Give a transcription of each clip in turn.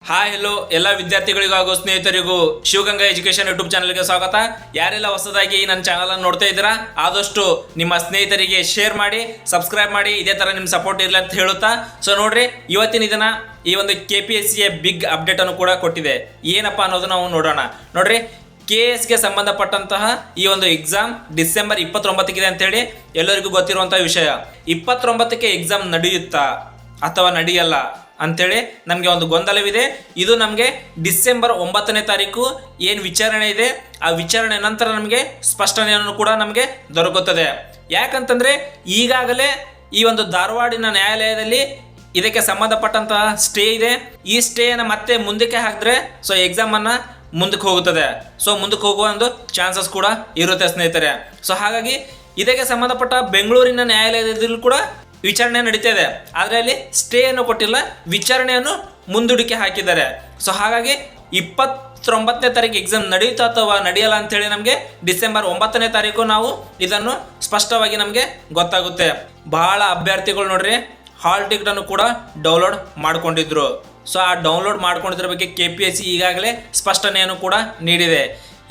Hi hello ಎಲ್ಲ ವಿದ್ಯಾರ್ಥಿಗಳಿಗೂ ಹಾಗೂ ಸ್ನೇಹಿತರಿಗೂ ಶಿವಗಂಗಾ ಎಜುಕೇಶನ್ ಯೂಟ್ಯೂಬ್ ಚಾನಲ್ಗೆ ಸ್ವಾಗತ. ಯಾರೆಲ್ಲ ಹೊಸದಾಗಿ ನನ್ನ ಚಾನಲ್ ಅನ್ನು ನೋಡ್ತಾ ಇದ್ದೀರಾ ಆದಷ್ಟು ನಿಮ್ಮ ಸ್ನೇಹಿತರಿಗೆ ಶೇರ್ ಮಾಡಿ, ಸಬ್ಸ್ಕ್ರೈಬ್ ಮಾಡಿ. ಇದೇ ತರ ನಿಮ್ಮ ಸಪೋರ್ಟ್ ಇರಲಿ ಅಂತ ಹೇಳುತ್ತಾ, ಸೊ ನೋಡ್ರಿ ಇವತ್ತಿನ ದಿನ ಈ ಒಂದು KPSC ಬಿಗ್ ಅಪ್ಡೇಟ್ ಅನ್ನು ಕೂಡ ಕೊಟ್ಟಿದೆ. ಏನಪ್ಪಾ ಅನ್ನೋದು ನಾವು ನೋಡೋಣ. ನೋಡ್ರಿ, KS ಗೆ ಸಂಬಂಧಪಟ್ಟಂತಹ ಈ ಒಂದು ಎಕ್ಸಾಮ್ ಡಿಸೆಂಬರ್ 29ಗಿದೆ ಅಂತೇಳಿ ಎಲ್ಲರಿಗೂ ಗೊತ್ತಿರುವಂತಹ ವಿಷಯ. 29ಕ್ಕೆ ಎಕ್ಸಾಮ್ ನಡೆಯುತ್ತಾ ಅಥವಾ ನಡೆಯಲ್ಲ ಅಂತೇಳಿ ನಮಗೆ ಒಂದು ಗೊಂದಲವಿದೆ. ಇದು ನಮಗೆ ಡಿಸೆಂಬರ್ 9ನೇ ತಾರೀಕು ಏನು ವಿಚಾರಣೆ ಇದೆ, ಆ ವಿಚಾರಣೆ ನಂತರ ನಮಗೆ ಸ್ಪಷ್ಟನೆಯನ್ನು ಕೂಡ ನಮಗೆ ದೊರಕುತ್ತದೆ. ಯಾಕಂತಂದರೆ ಈಗಾಗಲೇ ಈ ಒಂದು ಧಾರವಾಡಿನ ನ್ಯಾಯಾಲಯದಲ್ಲಿ ಇದಕ್ಕೆ ಸಂಬಂಧಪಟ್ಟಂತಹ ಸ್ಟೇ ಇದೆ. ಈ ಸ್ಟೇಯನ್ನು ಮತ್ತೆ ಮುಂದಕ್ಕೆ ಹಾಕಿದ್ರೆ ಸೊ ಎಕ್ಸಾಮನ್ನು ಮುಂದಕ್ಕೆ ಹೋಗುತ್ತದೆ. ಸೊ ಮುಂದಕ್ಕೆ ಹೋಗುವ ಒಂದು ಚಾನ್ಸಸ್ ಕೂಡ ಇರುತ್ತೆ ಸ್ನೇಹಿತರೆ. ಸೊ ಹಾಗಾಗಿ ಇದಕ್ಕೆ ಸಂಬಂಧಪಟ್ಟ ಬೆಂಗಳೂರಿನ ನ್ಯಾಯಾಲಯದಲ್ಲೂ ಕೂಡ ವಿಚಾರಣೆ ನಡೀತಾ ಇದೆ. ಆದರೆ ಅಲ್ಲಿ ಸ್ಟೇಯನ್ನು ಕೊಟ್ಟಿಲ್ಲ, ವಿಚಾರಣೆಯನ್ನು ಮುಂದೂಡಿಕೆ ಹಾಕಿದ್ದಾರೆ. ಸೊ ಹಾಗಾಗಿ 29ನೇ ತಾರೀಕು ಎಕ್ಸಾಮ್ ನಡೆಯುತ್ತಾ ಅಥವಾ ನಡೆಯಲ್ಲ ಅಂತೇಳಿ ನಮಗೆ ಡಿಸೆಂಬರ್ 9ನೇ ತಾರೀಕು ನಾವು ಇದನ್ನು ಸ್ಪಷ್ಟವಾಗಿ ನಮಗೆ ಗೊತ್ತಾಗುತ್ತೆ. ಬಹಳ ಅಭ್ಯರ್ಥಿಗಳು ನೋಡ್ರಿ ಹಾಲ್ ಟಿಕೆಟ್ ಅನ್ನು ಕೂಡ ಡೌನ್ಲೋಡ್ ಮಾಡ್ಕೊಂಡಿದ್ರು. ಸೊ ಆ ಡೌನ್ಲೋಡ್ ಮಾಡ್ಕೊಂಡಿದ್ರ ಬಗ್ಗೆ KPSC ಈಗಾಗಲೇ ಸ್ಪಷ್ಟನೆಯನ್ನು ಕೂಡ ನೀಡಿದೆ.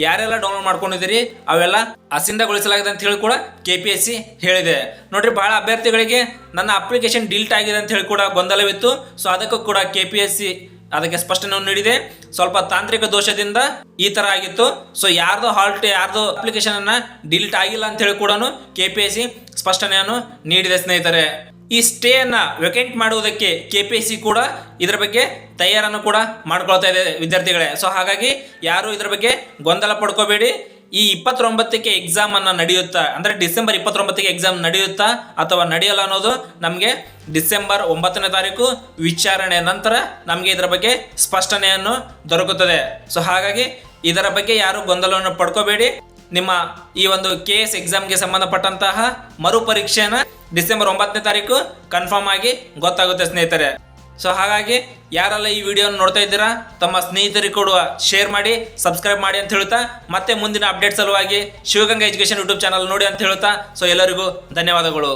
ಯಾರೆಲ್ಲ ಡೌನ್ಲೋಡ್ ಮಾಡ್ಕೊಂಡಿದ್ದೀರಿ ಅವೆಲ್ಲ ಅಸಿಂಧಗೊಳಿಸಲಾಗಿದೆ ಅಂತ ಹೇಳಿ ಕೂಡ KPSC ಹೇಳಿದೆ. ನೋಡ್ರಿ, ಬಹಳ ಅಭ್ಯರ್ಥಿಗಳಿಗೆ ನನ್ನ ಅಪ್ಲಿಕೇಶನ್ ಡಿಲೀಟ್ ಆಗಿದೆ ಅಂತ ಹೇಳಿ ಕೂಡ ಗೊಂದಲವಿತ್ತು. ಸೊ ಅದಕ್ಕೂ ಕೂಡ KPSC ಅದಕ್ಕೆ ಸ್ಪಷ್ಟನೆಯನ್ನು ನೀಡಿದೆ. ಸ್ವಲ್ಪ ತಾಂತ್ರಿಕ ದೋಷದಿಂದ ಈ ತರ ಆಗಿತ್ತು. ಸೊ ಯಾರ್ದು ಯಾರ್ದು ಅಪ್ಲಿಕೇಶನ್ ಅನ್ನ ಡಿಲೀಟ್ ಆಗಿಲ್ಲ ಅಂತ ಹೇಳಿ ಕೂಡ KPSC ಸ್ಪಷ್ಟನೆಯನ್ನು ನೀಡಿದೆ ಸ್ನೇಹಿತರೆ. ಈ ಸ್ಟೇ ಅನ್ನ ವೆಕೆಂಟ್ ಮಾಡುವುದಕ್ಕೆ KPSC ಕೂಡ ಇದರ ಬಗ್ಗೆ ತಯಾರನ್ನು ಕೂಡ ಮಾಡ್ಕೊಳ್ತಾ ಇದೆ ವಿದ್ಯಾರ್ಥಿಗಳೇ. ಸೊ ಹಾಗಾಗಿ ಯಾರು ಇದರ ಬಗ್ಗೆ ಗೊಂದಲ ಪಡ್ಕೋಬೇಡಿ. ಈ 29ಕ್ಕೆ ಎಕ್ಸಾಮ್ ಅನ್ನ ನಡೆಯುತ್ತಾ ಅಂದ್ರೆ ಡಿಸೆಂಬರ್ 29ಕ್ಕೆ ಎಕ್ಸಾಮ್ ನಡೆಯುತ್ತಾ ಅಥವಾ ನಡೆಯಲ್ಲ ಅನ್ನೋದು ನಮಗೆ ಡಿಸೆಂಬರ್ 9ನೇ ತಾರೀಕು ವಿಚಾರಣೆ ನಂತರ ನಮಗೆ ಇದರ ಬಗ್ಗೆ ಸ್ಪಷ್ಟನೆಯನ್ನು ದೊರಕುತ್ತದೆ. ಸೊ ಹಾಗಾಗಿ ಇದರ ಬಗ್ಗೆ ಯಾರು ಗೊಂದಲವನ್ನು ಪಡ್ಕೋಬೇಡಿ. ನಿಮ್ಮ ಈ ಒಂದು KS ಎಕ್ಸಾಮ್ಗೆ ಸಂಬಂಧಪಟ್ಟಂತಹ ಮರುಪರೀಕ್ಷೆಯನ್ನು ಡಿಸೆಂಬರ್ 9ನೇ ತಾರೀಕು ಕನ್ಫರ್ಮ್ ಆಗಿ ಗೊತ್ತಾಗುತ್ತೆ ಸ್ನೇಹಿತರೆ. ಸೊ ಹಾಗಾಗಿ ಯಾರೆಲ್ಲ ಈ ವಿಡಿಯೋನ ನೋಡ್ತಾ ಇದ್ದೀರಾ ತಮ್ಮ ಸ್ನೇಹಿತರಿಗೆ ಕೊಡುವ ಶೇರ್ ಮಾಡಿ, ಸಬ್ಸ್ಕ್ರೈಬ್ ಮಾಡಿ ಅಂತ ಹೇಳ್ತಾ, ಮತ್ತೆ ಮುಂದಿನ ಅಪ್ಡೇಟ್ ಸಲುವಾಗಿ ಶಿವಗಂಗಾ ಎಜುಕೇಶನ್ ಯೂಟ್ಯೂಬ್ ಚಾನಲ್ ನೋಡಿ ಅಂತ ಹೇಳ್ತಾ, ಸೊ ಎಲ್ಲರಿಗೂ ಧನ್ಯವಾದಗಳು.